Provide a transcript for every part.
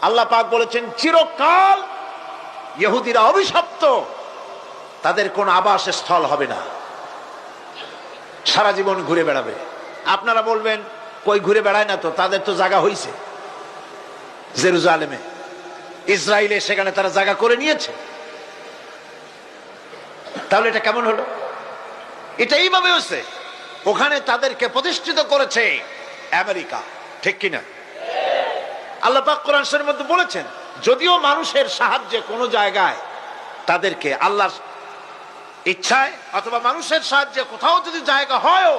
আল্লাহ পাক বলেছেন চিরকাল ইহুদিরা অভিশপ্ত, তাদের কোন আবাসস্থল হবে না, সারা জীবন ঘুরে বেড়াবে। আপনারা বলবেন কই ঘুরে বেড়ায় না, তো তাদের তো জায়গা হইছে জেরুজালেমে, ইসরায়েলে, সেখানে তারা জায়গা করে নিয়েছে। তাহলে এটা কেমন হলো? এটা এইভাবে হচ্ছে, ওখানে তাদেরকে প্রতিষ্ঠিত করেছে আমেরিকা, ঠিক কিনা? আল্লাহ পাক কোরআন শরীফের মধ্যে বলেছেন, যদিও মানুষের সাহায্যে কোন জায়গায় তাদেরকে আল্লাহর ইচ্ছায় অথবা মানুষের সাহায্যে কোথাও যদি জায়গা হয়,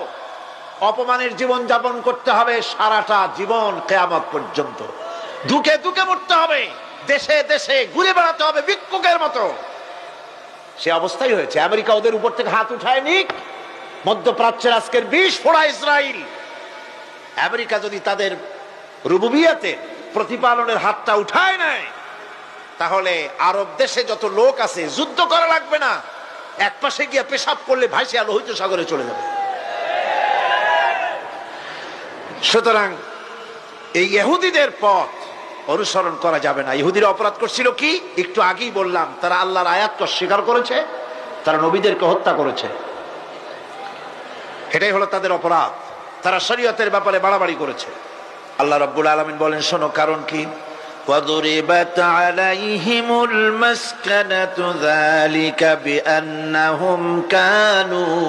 অপমানের জীবন যাপন করতে হবে সারাটা জীবন, কিয়ামত পর্যন্ত দুঃখে দুঃখে মরতে হবে, দেশে দেশে ঘুরে বেড়াতে হবে ভিক্ষুকের মতো। সে অবস্থাই হয়েছে। আমেরিকা ওদের উপর থেকে হাত উঠায় নিক, মধ্যপ্রাচ্যের আজকের ২০ ফোড়া ইসরায়েল, আমেরিকা যদি তাদের রুবুবিয়াতে প্রতিপালনের হাতটা উঠায় নেয়, তাহলে আরব দেশে যত লোক আছে যুদ্ধ করা লাগবে না, এক পাশে গিয়ে পেশাব করলে ভাইসে লোহিত সাগরে চলে যাবে। সুতরাং এই ইহুদিদের পথ অনুসরণ করা যাবে না। ইহুদিরা অপরাধ করছিল কি? একটু আগেই বললাম, তারা আল্লাহর আয়াতকে অস্বীকার করেছে, তারা নবীদেরকে হত্যা করেছে, এটাই হলো তাদের অপরাধ। তারা শরীয়তের ব্যাপারে বাড়াবাড়ি করেছে। আল্লাহ রাব্বুল আলামিন বলেন, শোনো কারণ কি? وَضُرِبَتْ عَلَيْهِمُ الْمَسْكَنَةُ ذَلِكَ بِأَنَّهُمْ كَانُوا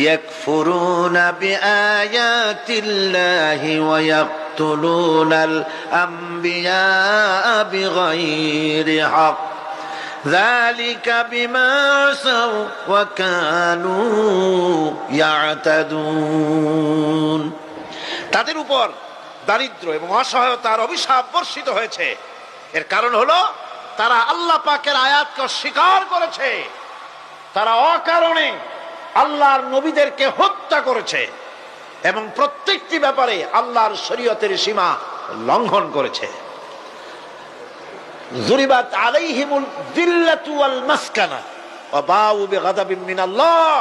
يَكْفُرُونَ بِآيَاتِ اللَّهِ وَيَقْتُلُونَ الْأَنبِيَاءَ بِغَيْرِ حَقٍّ ذَلِكَ بِمَا عَصَوْا وَكَانُوا يَعْتَدُونَ। তাদের উপর দারিদ্র এবং অসহায়তার অভিশাপ বর্ষিত হয়েছে। এর কারণ হলো তারা আল্লাহ পাকের আয়াতকে অস্বীকার করেছে, তারা অকারণে আল্লাহর নবীদেরকে হত্যা করেছে এবং প্রত্যেকটি ব্যাপারে আল্লাহর শরীয়তের সীমা লঙ্ঘন করেছে। যুরিবাত আলাইহিমুল যিল্লাতু ওয়াল মাসকানা ওয়া বাউ বিগাদাবিন মিনাল্লাহ।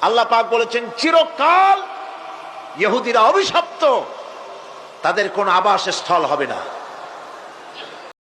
আল্লাহ পাক বলেছেন, চিরকাল ইহুদিরা অভিশপ্ত, তাদের কোন আবাসস্থল হবে না।